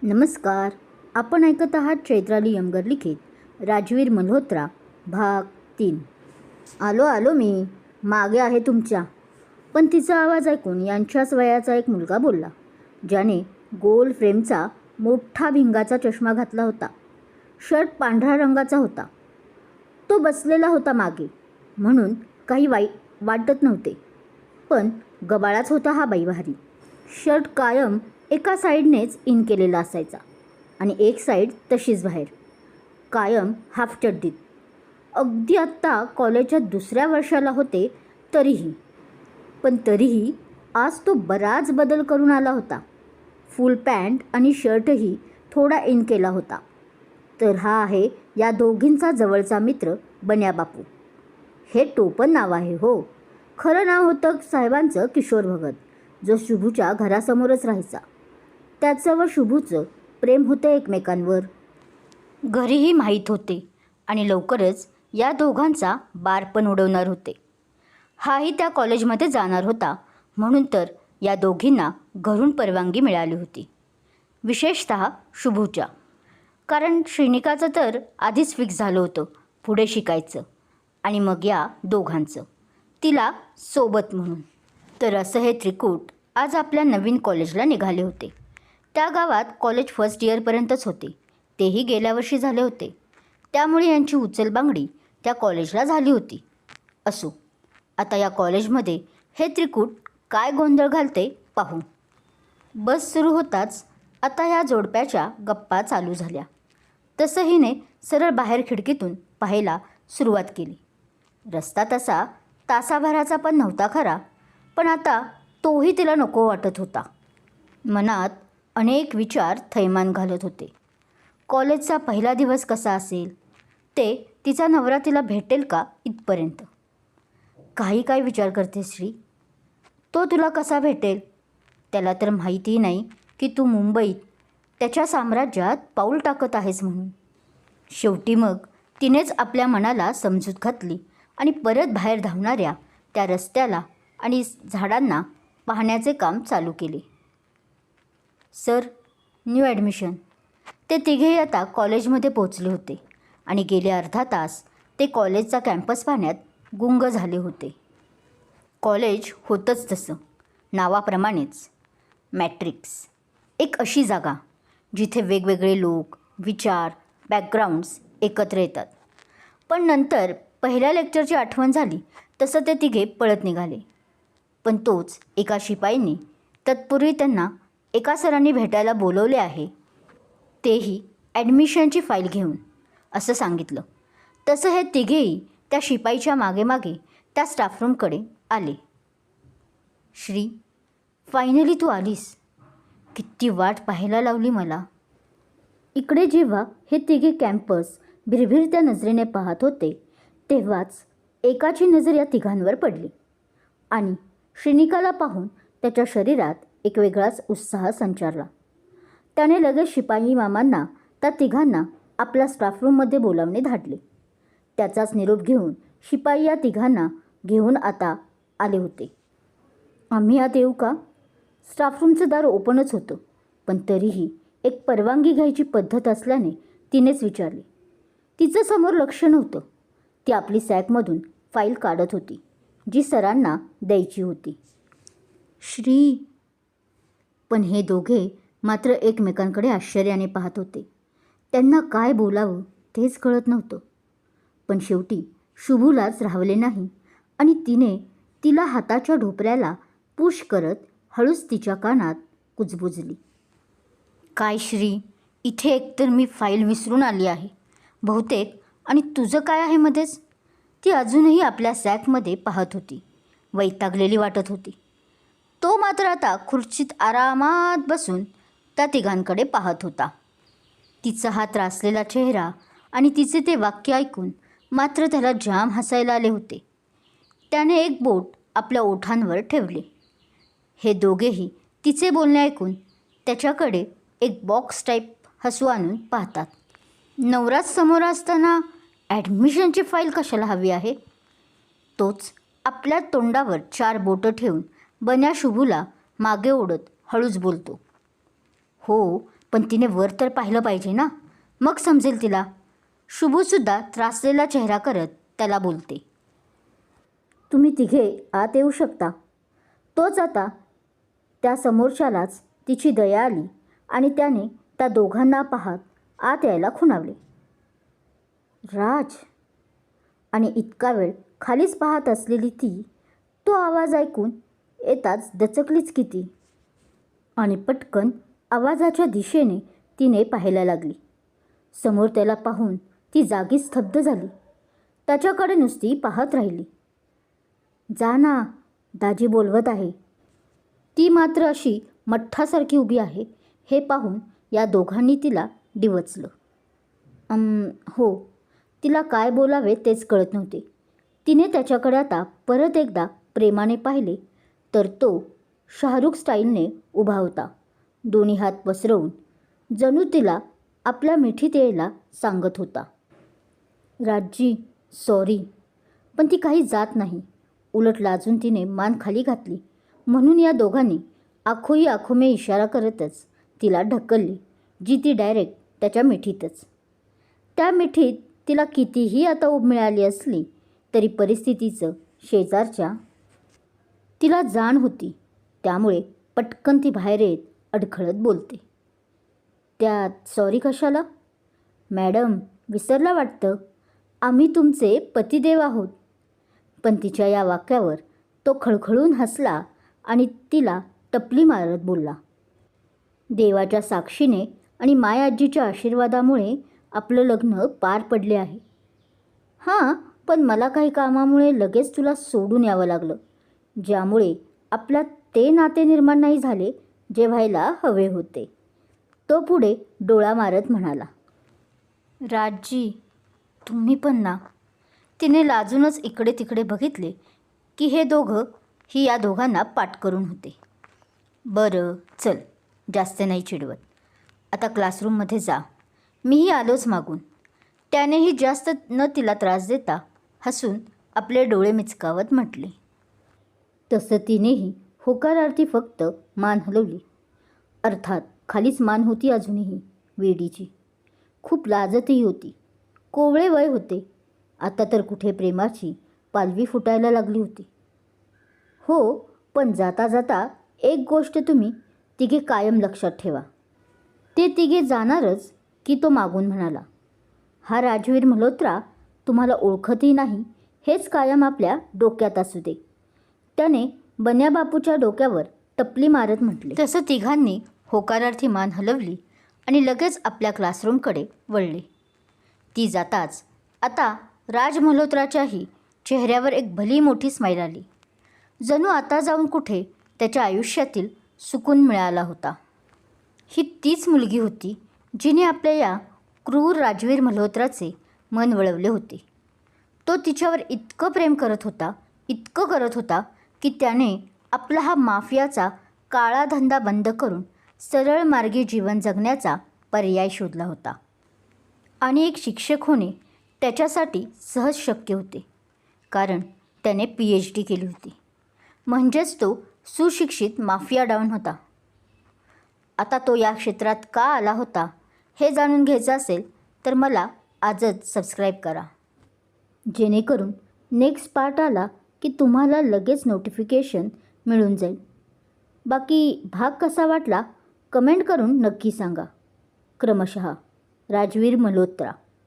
नमस्कार. आपण ऐकत आहात चैत्राली यंगर लिखित राजवीर मल्होत्रा भाग 3. आलो आलो मी मागे आहे तुमच्या. पण तिचा आवाज ऐकून यांच्याच वयाचा एक मुलगा बोलला, ज्याने गोल फ्रेमचा मोठा भिंगाचा चष्मा घातला होता. शर्ट पांढऱ्या रंगाचा होता. तो बसलेला होता मागे, म्हणून काही वाटत नव्हते. पण गबाळाच होता हा बाई भारी. शर्ट कायम एका साईडनेच इन केलेला असायचा आणि एक साईड तशीच बाहेर, कायम हाफ चड्डीत. अगदी आत्ता कॉलेजच्या दुसऱ्या वर्षाला होते तरीही आज तो बराच बदल करून आला होता. फुल पॅन्ट आणि शर्टही थोडा इन केला होता. तर हा आहे या दोघींचा जवळचा मित्र बन्या बापू. हे टोपण नाव आहे हो. खरं नाव होतं साहेबांचं किशोर भगत, जो शुभूच्या घरासमोरच राहायचा. त्याचं व शुभूचं प्रेम होतं एकमेकांवर. घरीही माहीत होते आणि लवकरच या दोघांचा बार पण उडवणार होते. हाही त्या कॉलेजमध्ये जाणार होता, म्हणून तर या दोघींना घरून परवानगी मिळाली होती. विशेषतः शुभूच्या, कारण श्रीनिकाचं तर आधीच फिक्स झालं होतं पुढे शिकायचं, आणि मग या दोघांचं तिला सोबत म्हणून. तर असं हे त्रिकूट आज आपल्या नवीन कॉलेजला निघाले होते. त्या गावात कॉलेज फर्स्ट इयरपर्यंतच होते, तेही गेल्या वर्षी झाले होते. त्यामुळे यांची उचलबांगडी त्या कॉलेजला झाली होती. असो, आता या कॉलेजमध्ये हे त्रिकूट काय गोंधळ घालते पाहू. बस सुरू होताच आता ह्या जोडप्याच्या गप्पा चालू झाल्या. तसं हिने सरळ बाहेर खिडकीतून पाहायला सुरुवात केली. रस्ता तसा तासाभराचा पण नव्हता खरा, पण आता तोही तिला नको वाटत होता. मनात अनेक विचार थैमान घालत होते. कॉलेजचा पहिला दिवस कसा असेल, ते तिचा नवरा तिला भेटेल का इथपर्यंत. काही काय विचार करते श्री. तो तुला कसा भेटेल? त्याला तर माहिती नाही की तू मुंबईत त्याच्या साम्राज्यात पाऊल टाकत आहेस म्हणून. शेवटी मग तिनेच आपल्या मनाला समजूत घातली आणि परत बाहेर धावणाऱ्या त्या रस्त्याला आणि झाडांना पाहण्याचे काम चालू केले. Sir, new admission. ते तिघेही आता कॉलेजमध्ये पोचले होते आणि गेले अर्धा तास ते कॉलेजचा कॅम्पस पाहण्यात गुंग झाले होते. कॉलेज होतंच तसं, नावाप्रमाणेच मॅट्रिक्स. एक अशी जागा जिथे वेगवेगळे लोक, विचार, बॅकग्राऊंड्स एकत्र येतात. पण नंतर पहिल्या लेक्चरची आठवण झाली तसं ते तिघे पळत निघाले. पण तोच एका शिपाईने तत्पूर्वी त्यांना एका सरांनी भेटायला बोलवले आहे, तेही ॲडमिशनची फाईल घेऊन, असं सांगितलं. तसं हे तिघेही त्या शिपाईच्या मागे मागे त्या स्टाफरूमकडे आले. श्री, फायनली तू आलीस. किती वाट पाहायला लावली मला. इकडे जेव्हा हे तिघे कॅम्पस भिरभिरत्या नजरेने पाहत होते, तेव्हाच एकाची नजर या तिघांवर पडली आणि श्रीनिकाला पाहून त्याच्या शरीरात एक वेगळाच उत्साह संचारला. त्याने लगेच शिपाई मामांना त्या तिघांना आपल्या स्टाफरूममध्ये बोलावणे धाडले. त्याचाच निरोप घेऊन शिपाई या तिघांना घेऊन आता आले होते. आम्ही आत येऊ का? स्टाफरूमचं दार ओपनच होतं, पण तरीही एक परवानगी घ्यायची पद्धत असल्याने तिनेच विचारले. तिचं समोर लक्ष नव्हतं. ती आपली सॅकमधून फाईल काढत होती, जी सरांना द्यायची होती. श्री. पण हे दोघे मात्र एकमेकांकडे आश्चर्याने पाहत होते. त्यांना काय बोलावं तेच कळत नव्हतं. पण शेवटी शुभूलाच राहवले नाही आणि तिने तिला हाताच्या ढोपऱ्याला पुश करत हळूच तिच्या कानात कुजबुजली. काय श्री, इथे एकतर मी फाईल विसरून आली आहे बहुतेक, आणि तुझं काय आहे मध्येच? ती अजूनही आपल्या सॅकमध्ये पाहत होती, वैतागलेली वाटत होती. तो मात्र आता खुर्चीत आरामात बसून त्या तिघांकडे पाहत होता. तिचा हा त्रासलेला चेहरा आणि तिचे ते वाक्य ऐकून मात्र त्याला जाम हसायला आले होते. त्याने एक बोट आपल्या ओठांवर ठेवले. हे दोघेही तिचे बोलणे ऐकून त्याच्याकडे एक बॉक्स टाईप हसू आणून पाहतात. नवराच समोर असताना ॲडमिशनची फाईल कशाला हवी आहे? तोच आपल्या तोंडावर 4 बोटं ठेवून बन्या शुभूला मागे ओढत हळूच बोलतो. हो, पण तिने वर तर पाहिलं पाहिजे ना, मग समजेल तिला. शुभूसुद्धा त्रासलेला चेहरा करत त्याला बोलते. तुम्ही तिघे आत येऊ शकता. तोच आता त्या समोरच्यालाच तिची दया आली आणि त्याने त्या दोघांना पाहत आत यायला खुणावले. राज. आणि इतका वेळ खालीच पाहत असलेली ती तो आवाज ऐकून येताच दचकलीच किती. आणि पटकन आवाजाच्या दिशेने तिने पाहायला लागली. समोर त्याला पाहून ती जागीच स्तब्ध झाली. त्याच्याकडे नुसती पाहत राहिली. जा ना, दाजी बोलवत आहे. ती मात्र अशी मठ्ठासारखी उभी आहे हे पाहून या दोघांनी तिला डिवचलं. हो. तिला काय बोलावे तेच कळत नव्हते. तिने त्याच्याकडे आता परत एकदा प्रेमाने पाहिले तर तो शाहरुख स्टाईलने उभा होता, दोन्ही हात पसरवून, जणू तिला आपल्या मिठीत यायला सांगत होता. राजजी, सॉरी. पण ती काही जात नाही. उलट लाजून तिने मान खाली घातली. म्हणून या दोघांनी आखोही आखो में इशारा करतच तिला ढकलली, जी ती डायरेक्ट त्याच्या मिठीतच. त्या मिठीत तिला कितीही आता उब मिळाली असली तरी परिस्थितीचं शेजारच्या तिला जाण होती. त्यामुळे पटकन ती बाहेर येत अडखळत बोलते. त्यात सॉरी कशाला? मॅडम, विसरला वाटतं. आम्ही तुमचे पतिदेव आहोत. पण तिच्या या वाक्यावर तो खळखळून हसला आणि तिला टपली मारत बोलला. देवाच्या साक्षीने आणि मायाआजीच्या आशीर्वादामुळे आपलं लग्न पार पडले आहे. हां, पण मला काही कामामुळे लगेच तुला सोडून यावं लागलं, ज्यामुळे आपल्यात ते नाते निर्माण नाही झाले जे व्हायला हवे होते. तो पुढे डोळा मारत म्हणाला. राजजी, तुम्ही पण ना. तिने लाजूनच इकडे तिकडे बघितले की हे दोघं ही या दोघांना पाठ करून होते. बरं, चल, जास्त नाही चिडवत. आता क्लासरूममध्ये जा. मीही आलोच मागून. त्यानेही जास्त न तिला त्रास देता हसून आपले डोळे मिचकावत म्हटले. तसं तिनेही होकारार्थी फक्त मान हलवली. अर्थात खालीच मान होती अजूनही वेडीची. खूप लाजतही होती. कोवळे वय होते. आता तर कुठे प्रेमाची पालवी फुटायला लागली होती. हो, पण जाता जाता एक गोष्ट तुम्ही तिघे कायम लक्षात ठेवा. ते तिघे जाणारच की तो मागून म्हणाला. हा राजवीर मल्होत्रा तुम्हाला ओळखतही नाही हेच कायम आपल्या डोक्यात असू दे. त्याने बन्याबापूच्या डोक्यावर टपली मारत म्हटले. तसं तिघांनी होकारार्थी मान हलवली आणि लगेच आपल्या क्लासरूमकडे वळले. ती जाताच आता राज मल्होत्राच्याही चेहऱ्यावर एक भली मोठी स्माईल आली. जणू आता जाऊन कुठे त्याच्या आयुष्यातील सुकून मिळाला होता. ही तीच मुलगी होती जिने आपल्या या क्रूर राजवीर मल्होत्राचे मन वळवले होते. तो तिच्यावर इतकं प्रेम करत होता, इतकं करत होता की त्याने आपला हा माफियाचा काळा धंदा बंद करून सरळ मार्गी जीवन जगण्याचा पर्याय शोधला होता. आणि एक शिक्षक होणे त्याच्यासाठी सहज शक्य होते, कारण त्याने PhD केली होती. म्हणजेच तो सुशिक्षित माफिया डाऊन होता. आता तो या क्षेत्रात का आला होता हे जाणून घ्यायचं असेल तर मला आजच सबस्क्राईब करा, जेणेकरून नेक्स्ट पार्ट आला की तुम्हाला लगेच नोटिफिकेशन मिळून जाईल. बाकी भाग कसा वाटला कमेंट करून नक्की सांगा. क्रमशः राजवीर मल्होत्रा.